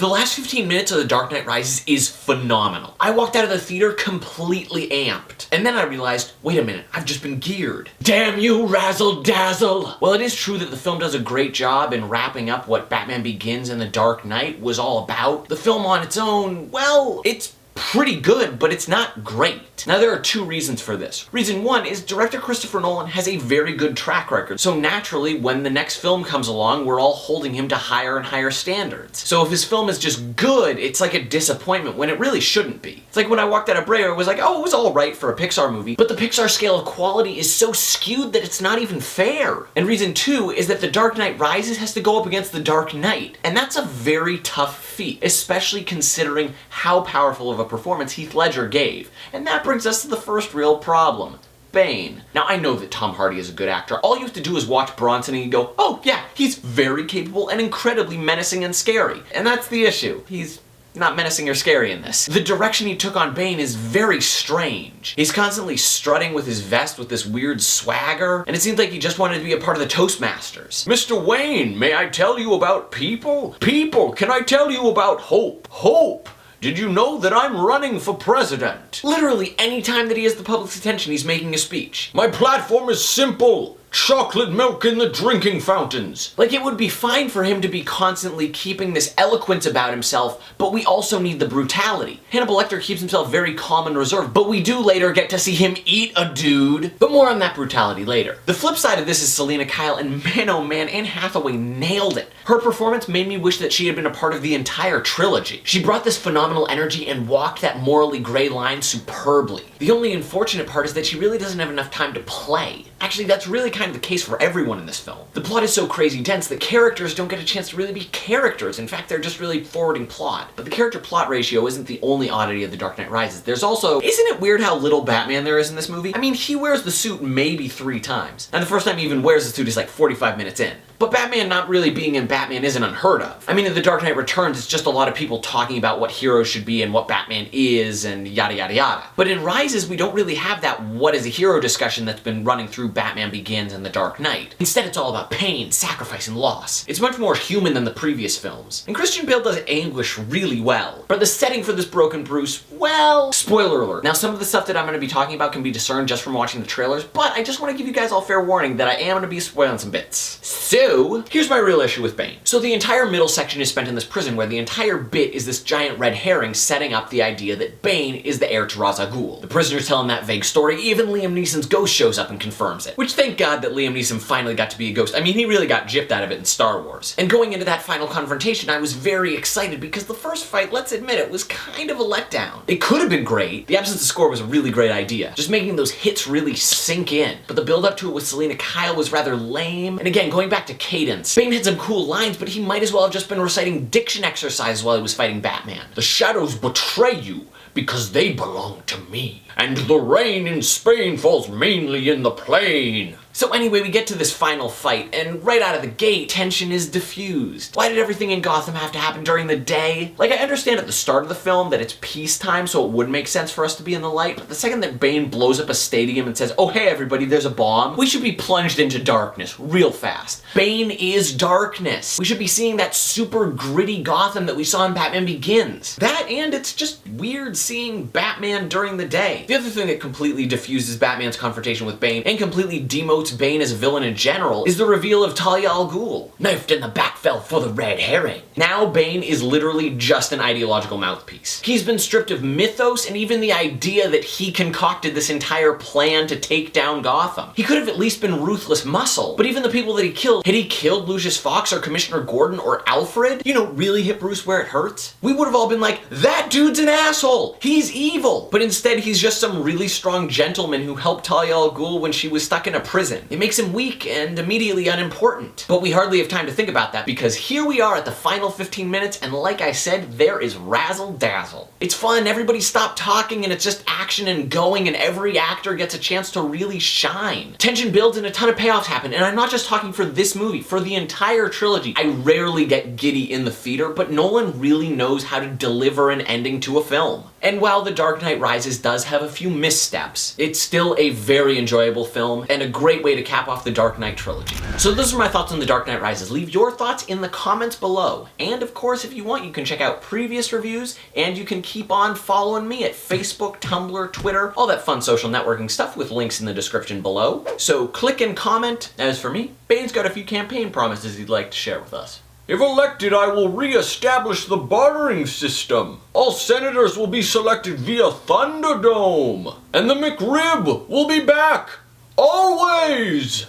The last 15 minutes of The Dark Knight Rises is phenomenal. I walked out of the theater completely amped. And then I realized, wait a minute, I've just been geared. Damn you, razzle dazzle! While it is true that the film does a great job in wrapping up what Batman Begins and The Dark Knight was all about, the film on its own, well, it's pretty good, but it's not great. Now there are two reasons for this. Reason one is director Christopher Nolan has a very good track record, so naturally when the next film comes along, we're all holding him to higher and higher standards. So if his film is just good, it's like a disappointment when it really shouldn't be. It's like when I walked out of Brea, it was like, oh, it was alright for a Pixar movie, but the Pixar scale of quality is so skewed that it's not even fair. And reason two is that The Dark Knight Rises has to go up against The Dark Knight, and that's a very tough feat, especially considering how powerful of a performance Heath Ledger gave. And that brings us to the first real problem. Bane. Now I know that Tom Hardy is a good actor. All you have to do is watch Bronson and you go, oh yeah, he's very capable and incredibly menacing and scary. And that's the issue. He's not menacing or scary in this. The direction he took on Bane is very strange. He's constantly strutting with his vest with this weird swagger, and it seems like he just wanted to be a part of the Toastmasters. Mr. Wayne, may I tell you about people? People, can I tell you about hope? Hope! Did you know that I'm running for president? Literally any time that he has the public's attention, he's making a speech. My platform is simple. Chocolate milk in the drinking fountains. Like, it would be fine for him to be constantly keeping this eloquence about himself, but we also need the brutality. Hannibal Lecter keeps himself very calm and reserved, but we do later get to see him eat a dude. But more on that brutality later. The flip side of this is Selina Kyle, and man oh man, Anne Hathaway nailed it. Her performance made me wish that she had been a part of the entire trilogy. She brought this phenomenal energy and walked that morally gray line superbly. The only unfortunate part is that she really doesn't have enough time to play. Actually, that's really kind of the case for everyone in this film. The plot is so crazy dense that characters don't get a chance to really be characters. In fact, they're just really forwarding plot. But the character-plot ratio isn't the only oddity of The Dark Knight Rises. There's also, isn't it weird how little Batman there is in this movie? I mean, he wears the suit maybe 3 times. And the first time he even wears the suit is like 45 minutes in. But Batman not really being in Batman isn't unheard of. I mean, in The Dark Knight Returns, it's just a lot of people talking about what heroes should be and what Batman is and yada yada yada. But in Rises, we don't really have that what is a hero discussion that's been running through Batman Begins and The Dark Knight. Instead, it's all about pain, sacrifice, and loss. It's much more human than the previous films. And Christian Bale does anguish really well. But the setting for this broken Bruce, well, spoiler alert. Now, some of the stuff that I'm going to be talking about can be discerned just from watching the trailers, but I just want to give you guys all fair warning that I am going to be spoiling some bits. So, here's my real issue with Bane. So the entire middle section is spent in this prison where the entire bit is this giant red herring setting up the idea that Bane is the heir to Ra's al Ghul. The prisoners tell him that vague story, even Liam Neeson's ghost shows up and confirms it. Which, thank God that Liam Neeson finally got to be a ghost. I mean, he really got gypped out of it in Star Wars. And going into that final confrontation, I was very excited because the first fight, let's admit it, was kind of a letdown. It could have been great. The absence of score was a really great idea. Just making those hits really sink in. But the build up to it with Selina Kyle was rather lame. And again, going back to cadence, Bane had some cool lines, but he might as well have just been reciting diction exercises while he was fighting Batman. The shadows betray you because they belong to me. And the rain in Spain falls mainly in the plain. So anyway, we get to this final fight, and right out of the gate, tension is diffused. Why did everything in Gotham have to happen during the day? Like, I understand at the start of the film that it's peacetime, so it would make sense for us to be in the light, but the second that Bane blows up a stadium and says, oh hey everybody, there's a bomb, we should be plunged into darkness real fast. Bane is darkness. We should be seeing that super gritty Gotham that we saw in Batman Begins. That, and it's just weird seeing Batman during the day. The other thing that completely diffuses Batman's confrontation with Bane, and completely demotes Bane as a villain in general, is the reveal of Talia al Ghul. Knifed in the back fell for the red herring. Now Bane is literally just an ideological mouthpiece. He's been stripped of mythos and even the idea that he concocted this entire plan to take down Gotham. He could have at least been ruthless muscle, but even the people that he killed, had he killed Lucius Fox or Commissioner Gordon or Alfred, you know, really hit Bruce where it hurts, we would have all been like, that dude's an asshole! He's evil! But instead he's just some really strong gentleman who helped Talia al Ghul when she was stuck in a prison. It makes him weak and immediately unimportant. But we hardly have time to think about that because here we are at the final 15 minutes and like I said, there is razzle dazzle. It's fun, everybody stopped talking and it's just action and going and every actor gets a chance to really shine. Tension builds and a ton of payoffs happen, and I'm not just talking for this movie, for the entire trilogy. I rarely get giddy in the theater, but Nolan really knows how to deliver an ending to a film. And while The Dark Knight Rises does have a few missteps, it's still a very enjoyable film and a great great way to cap off the Dark Knight trilogy. So those are my thoughts on The Dark Knight Rises. Leave your thoughts in the comments below. And of course, if you want, you can check out previous reviews, and you can keep on following me at Facebook, Tumblr, Twitter, all that fun social networking stuff with links in the description below. So click and comment. As for me, Bane's got a few campaign promises he'd like to share with us. If elected, I will re-establish the bartering system. All senators will be selected via Thunderdome. And the McRib will be back. Always!